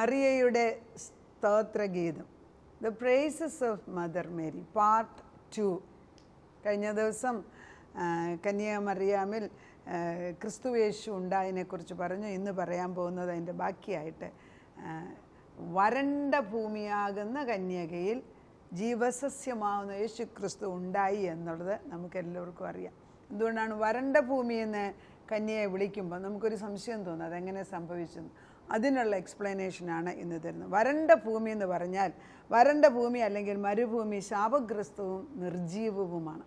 മറിയയുടെ സ്തോത്രഗീതം, the praises of mother Mary part 2. കഴിഞ്ഞ ദിവസം കന്യാമറിയാമിൽ ക്രിസ്തുവേശു ഉണ്ടായതിനെക്കുറിച്ച് പറഞ്ഞു. ഇന്ന് പറയാൻ പോകുന്നത് അതിൻ്റെ ബാക്കിയായിട്ട് വരണ്ട ഭൂമിയാകുന്ന കന്യകയിൽ ജീവസസ്യമാവുന്ന യേശു ക്രിസ്തു ഉണ്ടായി എന്നുള്ളത് നമുക്കെല്ലാവർക്കും അറിയാം. എന്തുകൊണ്ടാണ് വരണ്ട ഭൂമിയെന്ന് കന്യയെ വിളിക്കുമ്പോൾ നമുക്കൊരു സംശയം തോന്നും, അതെങ്ങനെ സംഭവിച്ചെന്ന്. അതിനുള്ള എക്സ്പ്ലനേഷനാണ് ഇന്ന് തരുന്നത്. വരണ്ട ഭൂമി എന്ന് പറഞ്ഞാൽ, വരണ്ട ഭൂമി അല്ലെങ്കിൽ മരുഭൂമി ശാപഗ്രസ്തവും നിർജീവവുമാണ്.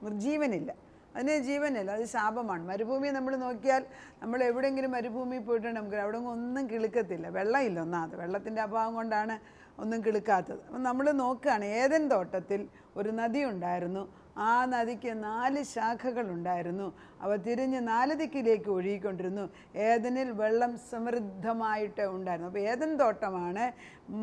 നിർജീവനില്ല, അതിന് ജീവനില്ല, അത് ശാപമാണ്. മരുഭൂമി നമ്മൾ നോക്കിയാൽ, നമ്മൾ എവിടെയെങ്കിലും മരുഭൂമിയിൽ പോയിട്ടുണ്ട്, നമുക്ക് അവിടെ ഒന്നും കിളുക്കത്തില്ല, വെള്ളമില്ല. ഒന്നാമത് വെള്ളത്തിൻ്റെ അഭാവം കൊണ്ടാണ് ഒന്നും കിളുക്കാത്തത്. അപ്പം നമ്മൾ നോക്കുകയാണ്, ഏദൻ തോട്ടത്തിൽ ഒരു നദി ഉണ്ടായിരുന്നു. ആ നദിക്ക് 4 ശാഖകളുണ്ടായിരുന്നു. അവ തിരിഞ്ഞ് 4 ദിക്കിലേക്ക് ഒഴുകിക്കൊണ്ടിരുന്നു. ഏദനിൽ വെള്ളം സമൃദ്ധമായിട്ട് ഉണ്ടായിരുന്നു. അപ്പോൾ ഏദൻ തോട്ടമാണ്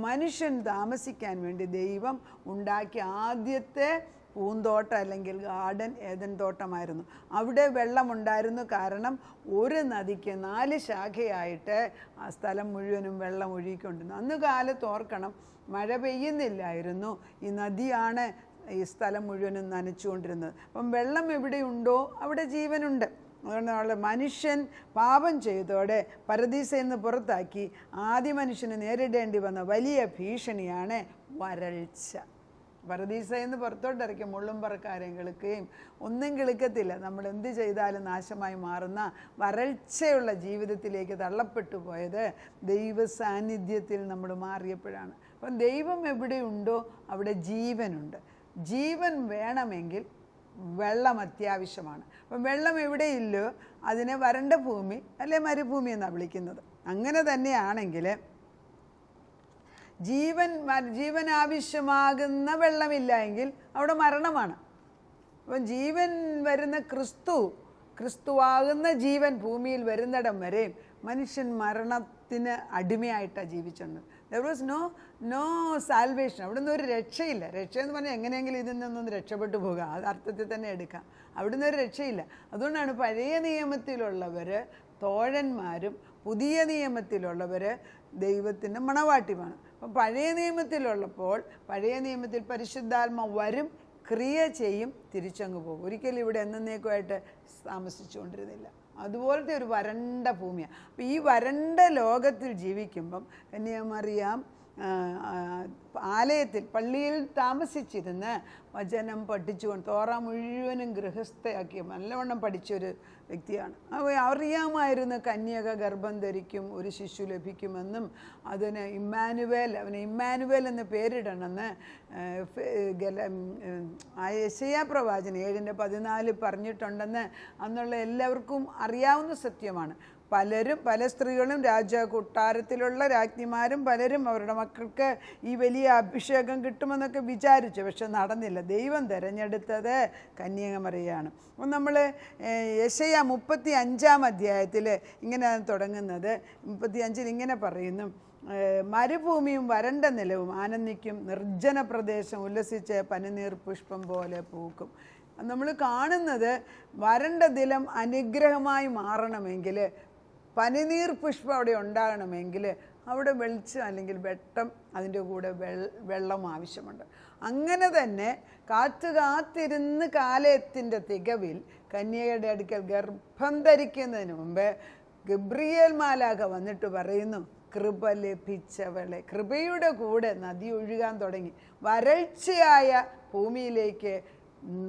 മനുഷ്യൻ താമസിക്കാൻ വേണ്ടി ദൈവം ഉണ്ടാക്കിയ ആദ്യത്തെ പൂന്തോട്ടം അല്ലെങ്കിൽ ഗാർഡൻ ഏദൻ തോട്ടമായിരുന്നു. അവിടെ വെള്ളമുണ്ടായിരുന്നു. കാരണം ഒരു നദിക്ക് 4 ശാഖയായിട്ട് ആ സ്ഥലം മുഴുവനും വെള്ളം ഒഴുകിക്കൊണ്ടിരുന്നു. അന്ന് കാലത്ത് ഓർക്കണം, മഴ പെയ്യുന്നില്ലായിരുന്നു. ഈ നദിയാണ് ഈ സ്ഥലം മുഴുവനും നനച്ചുകൊണ്ടിരുന്നത്. അപ്പം വെള്ളം എവിടെയുണ്ടോ അവിടെ ജീവനുണ്ട്. അതുകൊണ്ട് മനുഷ്യൻ പാപം ചെയ്തോടെ പരദീസയിൽ നിന്ന് പുറത്താക്കി ആദ്യ മനുഷ്യന് നേരിടേണ്ടി വന്ന വലിയ ഭീഷണിയാണ് വരൾച്ച. പരദീസയിൽ നിന്ന് പുറത്തോട്ടിറക്കി മുള്ളും പറക്കാരെയും കിളുക്കുകയും ഒന്നും കിളുക്കത്തില്ല. നമ്മൾ എന്ത് ചെയ്താലും നാശമായി മാറുന്ന വരൾച്ചയുള്ള ജീവിതത്തിലേക്ക് തള്ളപ്പെട്ടു പോയത് ദൈവ സാന്നിധ്യത്തിൽ നമ്മൾ മാറിയപ്പോഴാണ്. അപ്പം ദൈവം എവിടെയുണ്ടോ അവിടെ ജീവനുണ്ട്. ജീവൻ വേണമെങ്കിൽ വെള്ളം അത്യാവശ്യമാണ്. അപ്പം വെള്ളം എവിടെയില്ലോ അതിനെ വരണ്ട ഭൂമി അല്ലെ മരുഭൂമി എന്നാണ് വിളിക്കുന്നത്. അങ്ങനെ തന്നെയാണെങ്കിൽ ജീവൻ ആവശ്യമാകുന്ന വെള്ളമില്ല എങ്കിൽ അവിടെ മരണമാണ്. അപ്പം ജീവൻ വരുന്ന ക്രിസ്തുവാകുന്ന ജീവൻ ഭൂമിയിൽ വരുന്നിടം വരെ മനുഷ്യൻ മരണത്തിന് അടിമയായിട്ടാണ് ജീവിച്ചുണ്ട്. There was no salvation. അവിടെ നിന്ന് ഒരു രക്ഷയില്ല. രക്ഷയെന്ന് പറഞ്ഞാൽ എങ്ങനെയെങ്കിലും ഇതിൽ നിന്നൊന്ന് രക്ഷപ്പെട്ടു പോകുക, അത് അർത്ഥത്തിൽ തന്നെ എടുക്കാം. അവിടെ നിന്ന് ഒരു രക്ഷയില്ല. അതുകൊണ്ടാണ് പഴയ നിയമത്തിലുള്ളവർ തോഴന്മാരും പുതിയ നിയമത്തിലുള്ളവർ ദൈവത്തിൻ്റെ മണവാട്ടിയുമാണ്. അപ്പം പഴയ നിയമത്തിലുള്ളപ്പോൾ പഴയ നിയമത്തിൽ പരിശുദ്ധാത്മ വരും, ക്രിയ ചെയ്യും, തിരിച്ചങ്ങ് പോകും. ഒരിക്കലും ഇവിടെ എന്നേക്കുമായിട്ട് താമസിച്ചുകൊണ്ടിരുന്നില്ല. അതുപോലത്തെ ഒരു വരണ്ട ഭൂമിയാണ്. അപ്പം ഈ വരണ്ട ലോകത്തിൽ ജീവിക്കുമ്പം കന്യാമറിയാം ആലയത്തിൽ പള്ളിയിൽ താമസിച്ചിരുന്ന് വചനം പഠിച്ചുകൊണ്ട് തോറ മുഴുവനും ഗൃഹസ്ഥയാക്കി നല്ലവണ്ണം പഠിച്ചൊരു വ്യക്തിയാണ്. അറിയാമായിരുന്നു കന്യക ഗർഭം ധരിക്കും, ഒരു ശിശു ലഭിക്കുമെന്നും അവന് ഇമ്മാനുവേൽ എന്ന് പേരിടണമെന്ന് യെശയ്യാ പ്രവാചകൻ 7:14 പറഞ്ഞിട്ടുണ്ടെന്ന് അന്നുള്ള എല്ലാവർക്കും അറിയാവുന്ന സത്യമാണ്. പല സ്ത്രീകളും കൊട്ടാരത്തിലുള്ള രാജ്ഞിമാരും പലരും അവരുടെ മക്കൾക്ക് ഈ വലിയ അഭിഷേകം കിട്ടുമെന്നൊക്കെ വിചാരിച്ചു. പക്ഷെ നടന്നില്ല. ദൈവം തിരഞ്ഞെടുത്തത് കന്യകമറിയാണ്. അപ്പം നമ്മൾ യെശയ്യാ 35-ാം അധ്യായത്തിൽ ഇങ്ങനെയാണ് തുടങ്ങുന്നത്. 35-ൽ ഇങ്ങനെ പറയുന്നു, മരുഭൂമിയും വരണ്ട നിലവും ആനന്ദിക്കും, നിർജ്ജന പ്രദേശം ഉല്ലസിച്ച് പനിനീർ പുഷ്പം പോലെ പൂക്കും. നമ്മൾ കാണുന്നത് വരണ്ട നിലം അനുഗ്രഹമായി മാറണമെങ്കിൽ, പനിനീർ പുഷ്പം അവിടെ ഉണ്ടാകണമെങ്കിൽ അവിടെ വെളിച്ചം അല്ലെങ്കിൽ വെട്ടം, അതിൻ്റെ കൂടെ വെള്ളം ആവശ്യമുണ്ട്. അങ്ങനെ തന്നെ കാത്തിരുന്ന് കാലത്തിൻ്റെ തികവിൽ കന്യകയുടെ അടുക്കൽ ഗർഭം ധരിക്കുന്നതിന് മുമ്പ് ഗബ്രിയേൽ മാലാഖ വന്നിട്ട് പറയുന്നു, കൃപ ലഭിച്ചവളെ. കൃപയുടെ കൂടെ നദി ഒഴുകാൻ തുടങ്ങി. വരൾച്ചയായ ഭൂമിയിലേക്ക്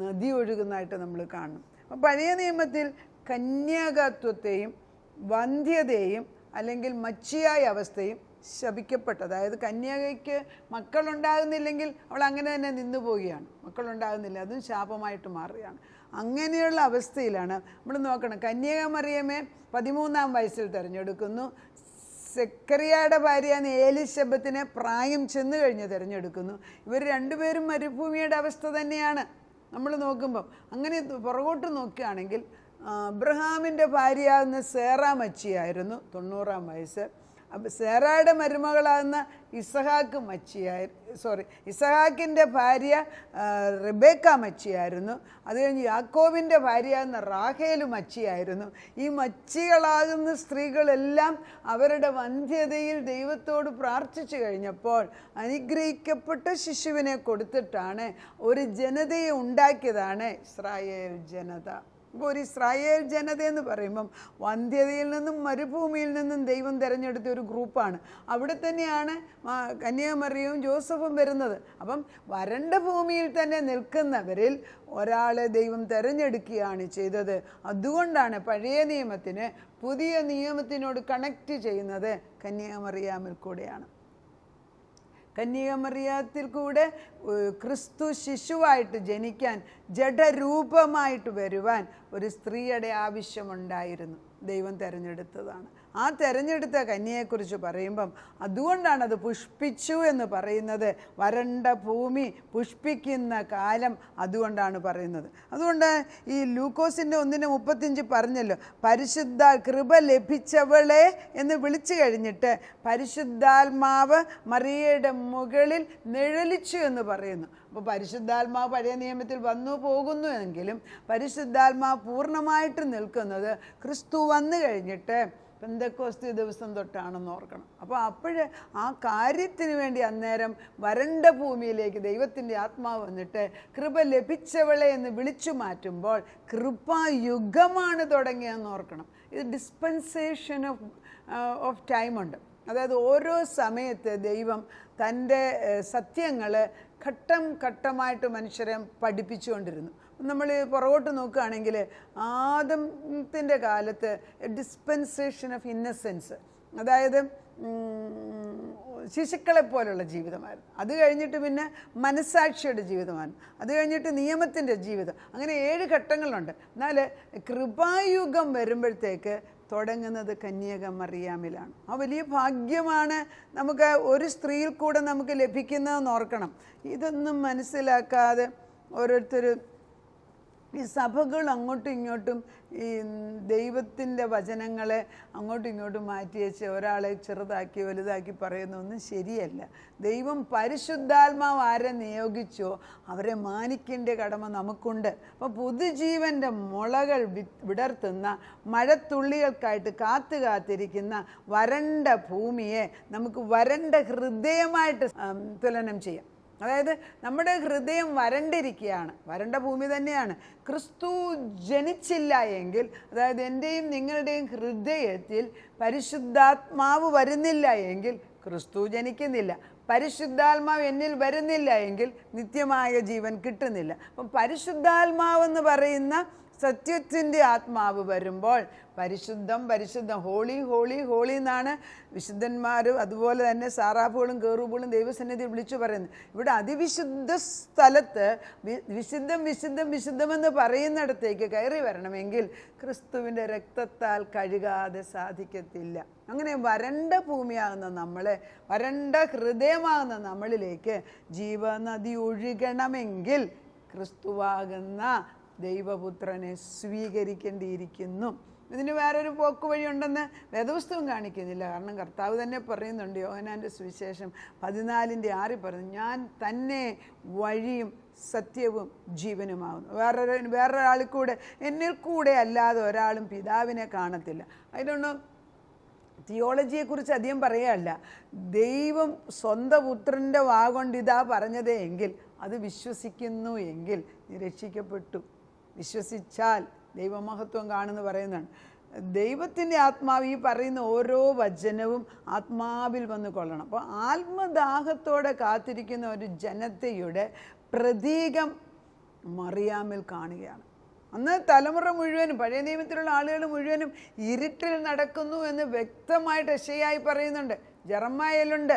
നദി ഒഴുകുന്നതായിട്ട് നമ്മൾ കാണും. അപ്പം പഴയ നിയമത്തിൽ കന്യാകത്വത്തെയും വന്ധ്യതയും അല്ലെങ്കിൽ മച്ചിയായ അവസ്ഥയും ശപിക്കപ്പെട്ടത്. അതായത് കന്യകയ്ക്ക് മക്കളുണ്ടാകുന്നില്ലെങ്കിൽ അവൾ അങ്ങനെ തന്നെ നിന്നു പോവുകയാണ്. മക്കളുണ്ടാകുന്നില്ല, അതും ശാപമായിട്ട് മാറുകയാണ്. അങ്ങനെയുള്ള അവസ്ഥയിലാണ് നമ്മൾ നോക്കണം. കന്യകമറിയമേ 13-ാം വയസ്സിൽ തിരഞ്ഞെടുക്കുന്നു. സെക്കറിയയുടെ ഭാര്യയാണ് എലിശബത്തിനെ പ്രായം ചെന്ന് കഴിഞ്ഞ് തിരഞ്ഞെടുക്കുന്നു. ഇവർ രണ്ടുപേരും മരുഭൂമിയുടെ അവസ്ഥ തന്നെയാണ് നമ്മൾ നോക്കുമ്പം. അങ്ങനെ പുറകോട്ട് നോക്കുകയാണെങ്കിൽ അബ്രഹാമിൻ്റെ ഭാര്യയാകുന്ന സേറാ മച്ചിയായിരുന്നു 90-ാം വയസ്സ്. അപ്പം സേറായുടെ മരുമകളാകുന്ന ഇസഹാക്കിൻ്റെ ഭാര്യ റിബേക്ക മച്ചിയായിരുന്നു. അത് കഴിഞ്ഞ് യാക്കോബിൻ്റെ ഭാര്യയാകുന്ന റാഹേൽ മച്ചിയായിരുന്നു. ഈ മച്ചികളാകുന്ന സ്ത്രീകളെല്ലാം അവരുടെ വന്ധ്യതയിൽ ദൈവത്തോട് പ്രാർത്ഥിച്ചു കഴിഞ്ഞപ്പോൾ അനുഗ്രഹിക്കപ്പെട്ട ശിശുവിനെ കൊടുത്തിട്ടാണ് ഒരു ജനതയെ ഉണ്ടാക്കിയതാണ് ഇസ്രായേൽ ജനത. ഇപ്പോൾ ഒരു ഇസ്രായേൽ ജനത എന്ന് പറയുമ്പം വന്ധ്യതയിൽ നിന്നും മരുഭൂമിയിൽ നിന്നും ദൈവം തിരഞ്ഞെടുത്ത ഒരു ഗ്രൂപ്പാണ്. അവിടെ തന്നെയാണ് കന്യാമറിയവും ജോസഫും വരുന്നത്. അപ്പം വരണ്ട ഭൂമിയിൽ തന്നെ നിൽക്കുന്നവരിൽ ഒരാളെ ദൈവം തിരഞ്ഞെടുക്കുകയാണ് ചെയ്തത്. അതുകൊണ്ടാണ് പഴയ നിയമത്തിന് പുതിയ നിയമത്തിനോട് കണക്റ്റ് ചെയ്യുന്നത് കന്യാമറിയാമിൽ കൂടെയാണ്. കന്യാമറിയത്തിൽ കൂടെ ക്രിസ്തു ശിശുവായിട്ട് ജനിക്കാൻ, ജഡരൂപമായിട്ട് വരുവാൻ ഒരു സ്ത്രീയുടെ ആവശ്യമുണ്ടായിരുന്നു. ദൈവം തിരഞ്ഞെടുത്തതാണ്. ആ തിരഞ്ഞെടുത്ത കന്യയെക്കുറിച്ച് പറയുമ്പം അതുകൊണ്ടാണ് അത് പുഷ്പിച്ചു എന്ന് പറയുന്നത്. വരണ്ട ഭൂമി പുഷ്പിക്കുന്ന കാലം അതുകൊണ്ടാണ് പറയുന്നത്. അതുകൊണ്ട് ഈ ലൂക്കോസിൻ്റെ 1:35 പറഞ്ഞല്ലോ, പരിശുദ്ധ കൃപ ലഭിച്ചവളെ എന്ന് വിളിച്ചു കഴിഞ്ഞിട്ട് പരിശുദ്ധാത്മാവ് മറിയയുടെ മുകളിൽ നിഴലിച്ചു എന്ന് പറയുന്നു. അപ്പോൾ പരിശുദ്ധാത്മാവ് പഴയ നിയമത്തിൽ വന്നു പോകുന്നു എങ്കിലും പരിശുദ്ധാത്മാവ് പൂർണ്ണമായിട്ട് നിൽക്കുന്നത് ക്രിസ്തു വന്നു കഴിഞ്ഞിട്ട് പെന്തക്കോസ്തി ദിവസം തൊട്ടാണെന്ന് ഓർക്കണം. അപ്പോൾ അപ്പോഴേ ആ കാര്യത്തിന് വേണ്ടി അന്നേരം വരണ്ട ഭൂമിയിലേക്ക് ദൈവത്തിൻ്റെ ആത്മാവ് വന്നിട്ട് കൃപ ലഭിച്ചവളെ എന്ന് വിളിച്ചു മാറ്റുമ്പോൾ കൃപായുഗമാണ് തുടങ്ങിയതെന്ന് ഓർക്കണം. ഇത് ഡിസ്പെൻസേഷൻ ഓഫ് ടൈമുണ്ട്. അതായത് ഓരോ സമയത്ത് ദൈവം തൻ്റെ സത്യങ്ങൾ ഘട്ടം ഘട്ടമായിട്ട് മനുഷ്യരെ പഠിപ്പിച്ചുകൊണ്ടിരുന്നു. നമ്മൾ പുറകോട്ട് നോക്കുകയാണെങ്കിൽ ആദത്തിൻ്റെ കാലത്ത് ഡിസ്പെൻസേഷൻ ഓഫ് ഇന്നസെൻസ്, അതായത് ശിശുക്കളെ പോലുള്ള ജീവിതമായിരുന്നു. അത് കഴിഞ്ഞിട്ട് പിന്നെ മനസ്സാക്ഷിയുടെ ജീവിതമായിരുന്നു. അത് കഴിഞ്ഞിട്ട് നിയമത്തിൻ്റെ ജീവിതം. അങ്ങനെ 7 ഘട്ടങ്ങളുണ്ട്. എന്നാൽ കൃപായുഗം വരുമ്പോഴത്തേക്ക് തുടങ്ങുന്നത് കന്യക മറിയാമിലാണ്. ആ വലിയ ഭാഗ്യമാണ് നമുക്ക് ഒരു സ്ത്രീയിൽ കൂടെ നമുക്ക് ലഭിക്കുന്നതെന്ന് ഓർക്കണം. ഇതൊന്നും മനസ്സിലാക്കാതെ ഓരോരുത്തർ ഈ സഭകൾ അങ്ങോട്ടും ഇങ്ങോട്ടും ഈ ദൈവത്തിൻ്റെ വചനങ്ങളെ അങ്ങോട്ടും ഇങ്ങോട്ടും മാറ്റി വെച്ച് ഒരാളെ ചെറുതാക്കി വലുതാക്കി പറയുന്നതൊന്നും ശരിയല്ല. ദൈവം പരിശുദ്ധാത്മാവ് ആരെ നിയോഗിച്ചോ അവരെ മാനിക്കേണ്ട കടമ നമുക്കുണ്ട്. അപ്പോൾ പുതുജീവൻ്റെ മുളകൾ വിടർത്തുന്ന മഴത്തുള്ളികൾക്കായിട്ട് കാത്തിരിക്കുന്ന വരണ്ട ഭൂമിയെ നമുക്ക് വരണ്ട ഹൃദയമായിട്ട് തുലനം ചെയ്യാം. അതായത് നമ്മുടെ ഹൃദയം വരണ്ടിരിക്കുകയാണ്, വരണ്ട ഭൂമി തന്നെയാണ്. ക്രിസ്തു ജനിച്ചില്ല എങ്കിൽ, അതായത് എൻ്റെയും നിങ്ങളുടെയും ഹൃദയത്തിൽ പരിശുദ്ധാത്മാവ് വരുന്നില്ല എങ്കിൽ ക്രിസ്തു ജനിക്കുന്നില്ല. പരിശുദ്ധാത്മാവ് എന്നിൽ വരുന്നില്ല എങ്കിൽ നിത്യമായ ജീവൻ കിട്ടുന്നില്ല. അപ്പം പരിശുദ്ധാത്മാവെന്ന് പറയുന്ന സത്യത്തിൻ്റെ ആത്മാവ് വരുമ്പോൾ പരിശുദ്ധം ഹോളി ഹോളി ഹോളി എന്നാണ് വിശുദ്ധന്മാരും അതുപോലെ തന്നെ സാറാഫുകളും കേറൂബുകളും ദൈവസന്നിധിയിൽ വിളിച്ചു പറയുന്നത്. ഇവിടെ അതിവിശുദ്ധ സ്ഥലത്ത് വിശുദ്ധമെന്ന് പറയുന്നിടത്തേക്ക് കയറി വരണമെങ്കിൽ ക്രിസ്തുവിൻ്റെ രക്തത്താൽ കഴുകാതെ സാധിക്കത്തില്ല. അങ്ങനെ വരണ്ട ഭൂമിയാകുന്ന നമ്മളെ, വരണ്ട ഹൃദയമാകുന്ന നമ്മളിലേക്ക് ജീവനദി ഒഴുകണമെങ്കിൽ ക്രിസ്തുവാകുന്ന ദൈവപുത്രനെ സ്വീകരിക്കേണ്ടിയിരിക്കുന്നു. ഇതിന് വേറൊരു പോക്ക് വഴിയുണ്ടെന്ന് വേദപുസ്തകം കാണിക്കുന്നില്ല. കാരണം കർത്താവ് തന്നെ പറയുന്നുണ്ട്. യോഹന്നാൻ്റെ സുവിശേഷം 14:6 പറഞ്ഞു, ഞാൻ തന്നെ വഴിയും സത്യവും ജീവനുമാകുന്നു. വേറൊരാളിൽ കൂടെ, എന്നിൽ കൂടെ അല്ലാതെ ഒരാളും പിതാവിനെ കാണത്തില്ല. അതുകൊണ്ട് തിയോളജിയെക്കുറിച്ച് അധികം പറയുകയല്ല. ദൈവം സ്വന്തം പുത്രൻ്റെ വാഗൊണ്ട് ഇതാ പറഞ്ഞതേ എങ്കിൽ അത് വിശ്വസിക്കുന്നു എങ്കിൽ നീ രക്ഷിക്കപ്പെട്ടു. വിശ്വസിച്ചാൽ ദൈവമഹത്വം കാണുമെന്ന് പറയുന്നതാണ്. ദൈവത്തിൻ്റെ ആത്മാവ് ഈ പറയുന്ന ഓരോ വചനവും ആത്മാവിൽ വന്ന് കൊള്ളണം. അപ്പോൾ ആത്മദാഹത്തോടെ കാത്തിരിക്കുന്ന ഒരു ജനതയുടെ പ്രതീകം മറിയാമിൽ കാണുകയാണ്. അന്ന് തലമുറ മുഴുവനും, പഴയ നിയമത്തിലുള്ള ആളുകൾ മുഴുവനും ഇരുട്ടിൽ നടക്കുന്നു എന്ന് വ്യക്തമായിട്ട് യെശയ്യായി പറയുന്നുണ്ട്. ജെറമ്യായിലുണ്ട്.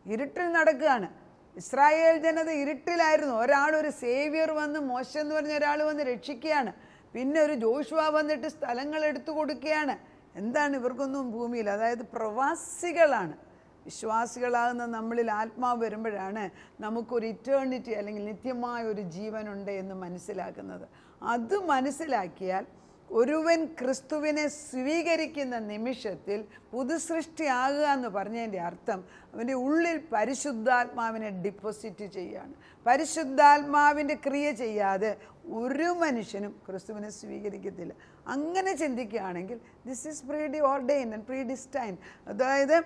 ഇരുട്ടിൽ നടക്കുകയാണ്. ഇസ്രായേൽ ജനത ഇരുട്ടിലായിരുന്നു. ഒരു സേവ്യർ വന്ന്, മോശ എന്ന് പറഞ്ഞ ഒരാൾ വന്ന് രക്ഷിക്കുകയാണ്. പിന്നെ ഒരു ജോഷുവ വന്നിട്ട് സ്ഥലങ്ങൾ എടുത്തു കൊടുക്കുകയാണ്. എന്താണ് ഇവർക്കൊന്നും ഭൂമിയിൽ, അതായത് പ്രവാസികളാണ്. വിശ്വാസികളാകുന്ന നമ്മളിൽ ആത്മാവ് വരുമ്പോഴാണ് നമുക്കൊരു ഇറ്റേണിറ്റി അല്ലെങ്കിൽ നിത്യമായ ഒരു ജീവനുണ്ട് എന്ന് മനസ്സിലാക്കുന്നത്. അത് മനസ്സിലാക്കിയാൽ ഒരുവൻ ക്രിസ്തുവിനെ സ്വീകരിക്കുന്ന നിമിഷത്തിൽ പുതുസൃഷ്ടിയാകുക എന്ന് പറഞ്ഞതിൻ്റെ അർത്ഥം അവൻ്റെ ഉള്ളിൽ പരിശുദ്ധാത്മാവിനെ ഡിപ്പോസിറ്റ് ചെയ്യുകയാണ്. പരിശുദ്ധാത്മാവിൻ്റെ ക്രിയ ചെയ്യാതെ ഒരു മനുഷ്യനും ക്രിസ്തുവിനെ സ്വീകരിക്കത്തില്ല. അങ്ങനെ ചിന്തിക്കുകയാണെങ്കിൽ this is pre ordain and pre destined. അതായത്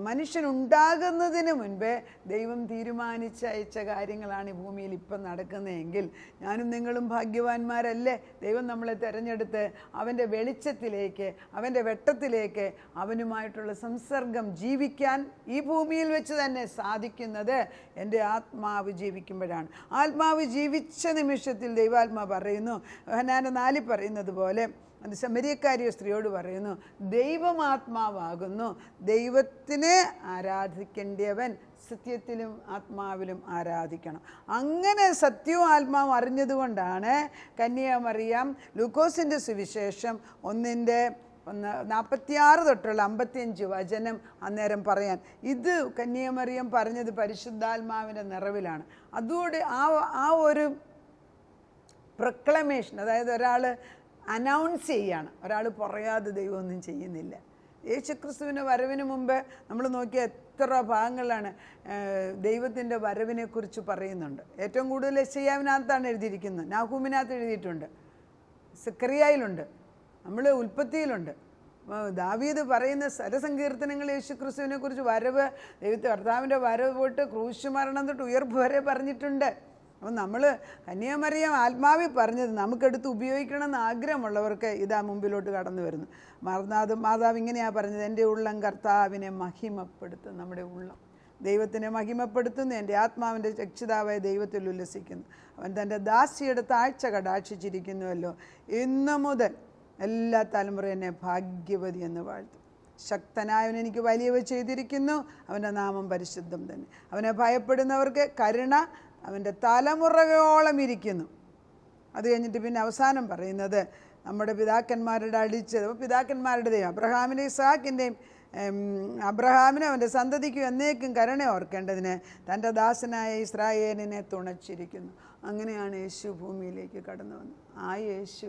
മനുഷ്യനുണ്ടാകുന്നതിന് മുൻപേ ദൈവം തീരുമാനിച്ചയച്ച കാര്യങ്ങളാണ് ഈ ഭൂമിയിൽ ഇപ്പം നടക്കുന്നതെങ്കിൽ ഞാനും നിങ്ങളും ഭാഗ്യവാന്മാരല്ലേ? ദൈവം നമ്മളെ തിരഞ്ഞെടുത്ത് അവൻ്റെ വെളിച്ചത്തിലേക്ക്, അവൻ്റെ വെട്ടത്തിലേക്ക്, അവനുമായിട്ടുള്ള സംസർഗം ജീവിക്കാൻ ഈ ഭൂമിയിൽ വെച്ച് തന്നെ സാധിക്കുന്നത് എൻ്റെ ആത്മാവ് ജീവിക്കുമ്പോഴാണ്. ആത്മാവ് ജീവിച്ച നിമിഷത്തിൽ ദൈവാത്മാവ് പറയുന്നു, യോഹന്നാൻ 4 പറയുന്നത് പോലെ, അത് ശമരിയക്കാരിയ സ്ത്രീയോട് പറയുന്നു, ദൈവമാത്മാവാകുന്നു, ദൈവത്തിനെ ആരാധിക്കേണ്ടവൻ സത്യത്തിലും ആത്മാവിലും ആരാധിക്കണം. അങ്ങനെ സത്യവും ആത്മാവും അറിഞ്ഞതുകൊണ്ടാണ് കന്യാമറിയാം ലൂക്കോസിൻ്റെ സുവിശേഷം 1:46 തൊട്ടുള്ള 55 വചനം അന്നേരം പറയാൻ. ഇത് കന്യാമറിയം പറഞ്ഞത് പരിശുദ്ധാത്മാവിൻ്റെ നിറവിലാണ്. അതുകൊണ്ട് ആ ഒരു പ്രൊക്ലമേഷൻ, അതായത് ഒരാൾ അനൗൺസ് ചെയ്യാണ്, ഒരാൾ പറയാതെ ദൈവമൊന്നും ചെയ്യുന്നില്ല. യേശുക്രിസ്തുവിൻ്റെ വരവിന് മുമ്പ് നമ്മൾ നോക്കിയ എത്ര ഭാഗങ്ങളാണ് ദൈവത്തിൻ്റെ വരവിനെക്കുറിച്ച് പറയുന്നുണ്ട്. ഏറ്റവും കൂടുതൽ യെശയ്യാവിനകത്താണ് എഴുതിയിരിക്കുന്നത്, നാഹൂമിനകത്ത് എഴുതിയിട്ടുണ്ട്, സെക്കറിയായിലുണ്ട്, നമ്മൾ ഉൽപ്പത്തിയിലുണ്ട്. ദാവീദ് പറയുന്ന സരസങ്കീർത്തനങ്ങൾ യേശുക്രിസ്തുവിനെ കുറിച്ച് വരവ്, കർത്താവിൻ്റെ വരവ് തൊട്ട് ക്രൂശ് മരണം തൊട്ട് ഉയർപ്പ് വരെ പറഞ്ഞിട്ടുണ്ട്. അപ്പം നമ്മൾ കന്യാമറിയം ആത്മാവിൽ പറഞ്ഞത് നമുക്കെടുത്ത് ഉപയോഗിക്കണമെന്ന് ആഗ്രഹമുള്ളവർക്ക് ഇതാ മുമ്പിലോട്ട് കടന്നു വരുന്നു. മാതാവ് ഇങ്ങനെയാണ് പറഞ്ഞത്, എൻ്റെ ഉള്ളം കർത്താവിനെ മഹിമപ്പെടുത്തും. നമ്മുടെ ഉള്ളം ദൈവത്തിനെ മഹിമപ്പെടുത്തുന്നു. എൻ്റെ ആത്മാവിൻ്റെ രക്ഷിതാവായ ദൈവത്തിൽ ഉല്ലസിക്കുന്നു. അവൻ തൻ്റെ ദാസിയുടെ താഴ്ച കടാക്ഷിച്ചിരിക്കുന്നുവല്ലോ. ഇന്നു മുതൽ എല്ലാ തലമുറ എന്നെ ഭാഗ്യവതി എന്ന് വാഴ്ത്തും. ശക്തനായവൻ എനിക്ക് വലിയവ ചെയ്തിരിക്കുന്നു, അവൻ്റെ നാമം പരിശുദ്ധം തന്നെ. അവനെ ഭയപ്പെടുന്നവർക്ക് കരുണ അവൻ്റെ തലമുറകളോളം ഇരിക്കുന്നു. അത് കഴിഞ്ഞിട്ട് പിന്നെ അവസാനം പറയുന്നത് നമ്മുടെ പിതാക്കന്മാരുടെ അടിച്ചത്, പിതാക്കന്മാരുടെ ദൈവം അബ്രഹാമിൻ്റെ ഇസാക്കിൻ്റെയും അബ്രഹാമിനും അവൻ്റെ സന്തതിക്കും എന്നേക്കും കരുണ ഓർക്കേണ്ടതിന് തൻ്റെ ദാസനായ ഇസ്രായേലിനെ തുണച്ചിരിക്കുന്നു. അങ്ങനെയാണ് യേശു ഭൂമിയിലേക്ക് കടന്നു വന്നത്. ആ യേശു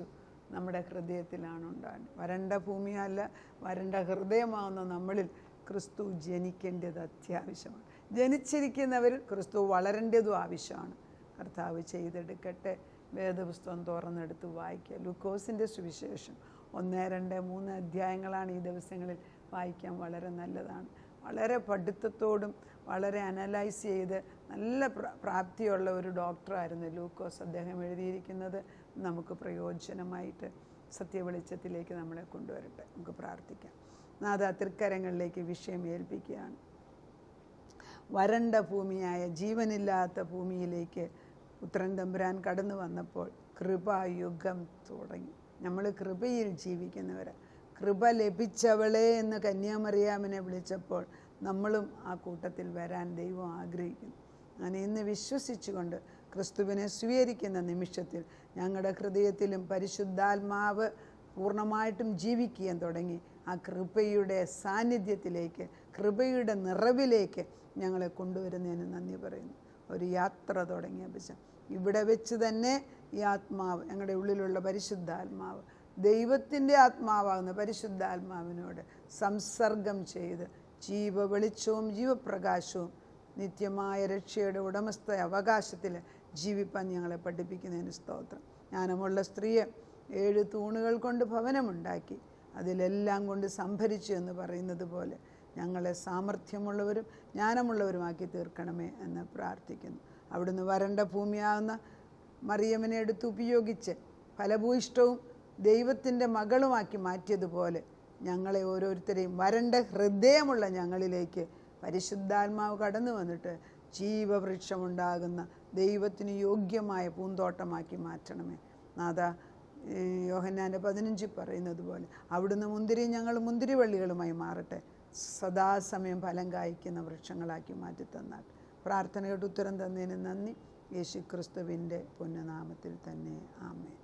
നമ്മുടെ ഹൃദയത്തിലാണ് ഉണ്ടാകുന്നത്. വരണ്ട ഭൂമിയല്ല, വരണ്ട ഹൃദയമാവുന്ന നമ്മളിൽ ക്രിസ്തു ജനിക്കേണ്ടത് അത്യാവശ്യമാണ്. ജനിച്ചിരിക്കുന്നവരിൽ ക്രിസ്തു വളരേണ്ടതും ആവശ്യമാണ്. കർത്താവ് ചെയ്തെടുക്കട്ടെ. വേദപുസ്തകം തുറന്നെടുത്ത് വായിക്കുക. ലൂക്കോസിൻ്റെ സുവിശേഷം 1, 2, 3 അധ്യായങ്ങളാണ് ഈ ദിവസങ്ങളിൽ വായിക്കാൻ വളരെ നല്ലതാണ്. വളരെ പഠിത്തത്തോടും വളരെ അനലൈസ് ചെയ്ത് നല്ല പ്രാപ്തിയുള്ള ഒരു ഡോക്ടറായിരുന്നു ലൂക്കോസ്. അദ്ദേഹം എഴുതിയിരിക്കുന്നത് നമുക്ക് പ്രയോജനമായിട്ട് സത്യവെളിച്ചത്തിലേക്ക് നമ്മളെ കൊണ്ടുവരട്ടെ. നമുക്ക് പ്രാർത്ഥിക്കാം. നാഥ, തൃക്കരങ്ങളിലേക്ക് വിഷയം ഏൽപ്പിക്കുകയാണ്. വരണ്ട ഭൂമിയായ ജീവനില്ലാത്ത ഭൂമിയിലേക്ക് പുത്രൻ തമ്പുരാൻ കടന്നു വന്നപ്പോൾ കൃപായുഗം തുടങ്ങി. നമ്മൾ കൃപയിൽ ജീവിക്കുന്നവരാണ്. കൃപ ലഭിച്ചവളെ എന്ന് കന്യാമറിയാമിനെ വിളിച്ചപ്പോൾ നമ്മളും ആ കൂട്ടത്തിൽ വരാൻ ദൈവം ആഗ്രഹിക്കുന്നു. അങ്ങനെ ഇന്ന് വിശ്വസിച്ചുകൊണ്ട് ക്രിസ്തുവിനെ സ്വീകരിക്കുന്ന നിമിഷത്തിൽ ഞങ്ങളുടെ ഹൃദയത്തിലും പരിശുദ്ധാത്മാവ് പൂർണ്ണമായിട്ടും ജീവിക്കാൻ തുടങ്ങി. ആ കൃപയുടെ സാന്നിധ്യത്തിലേക്ക്, കൃപയുടെ നിറവിലേക്ക് ഞങ്ങളെ കൊണ്ടുവരുന്നതിന് നന്ദി പറയുന്നു. ഒരു യാത്ര തുടങ്ങിയ പക്ഷം ഇവിടെ വെച്ച് തന്നെ ഈ ആത്മാവ്, ഞങ്ങളുടെ ഉള്ളിലുള്ള പരിശുദ്ധാത്മാവ്, ദൈവത്തിൻ്റെ ആത്മാവാകുന്ന പരിശുദ്ധാത്മാവിനോട് സംസർഗം ചെയ്ത് ജീവവെളിച്ചവും ജീവപ്രകാശവും നിത്യമായ രക്ഷയുടെ ഉടമസ്ഥ അവകാശത്തിൽ ജീവിപ്പാൻ ഞങ്ങളെ പഠിപ്പിക്കുന്നതിന് സ്തോത്രം. ജ്ഞാനമുള്ള സ്ത്രീയെ 7 തൂണുകൾ കൊണ്ട് ഭവനമുണ്ടാക്കി അതിലെല്ലാം കൊണ്ട് സംഭരിച്ചു എന്ന് പറയുന്നത് പോലെ ഞങ്ങളെ സാമർഥ്യമുള്ളവരും ജ്ഞാനമുള്ളവരുമാക്കി തീർക്കണമേ എന്ന് പ്രാർത്ഥിക്കുന്നു. അവിടുന്ന് വരണ്ട ഭൂമിയാകുന്ന മറിയമ്മനെ എടുത്ത് ഉപയോഗിച്ച് ഫലഭൂയിഷ്ടവും ദൈവത്തിൻ്റെ മകളുമാക്കി മാറ്റിയതുപോലെ ഞങ്ങളെ ഓരോരുത്തരെയും വരണ്ട ഹൃദയമുള്ള ഞങ്ങളിലേക്ക് പരിശുദ്ധാത്മാവ് കടന്നു വന്നിട്ട് ജീവവൃക്ഷമുണ്ടാകുന്ന ദൈവത്തിന് യോഗ്യമായ പൂന്തോട്ടമാക്കി മാറ്റണമേ. നാഥ, യോഹന്നാൻ്റെ 15 പറയുന്നത് പോലെ അവിടുന്ന് മുന്തിരി ഞങ്ങൾ മുന്തിരിവള്ളികളുമായി മാറട്ടെ. സദാസമയം ഫലം കായ്ക്കുന്ന വൃക്ഷങ്ങളാക്കി മാറ്റിത്തന്നാൽ. പ്രാർത്ഥനയുടെ ഉത്തരം തന്നതിന് നന്ദി. യേശുക്രിസ്തുവിൻ്റെ പുണ്യനാമത്തിൽ തന്നെ. ആമേൻ.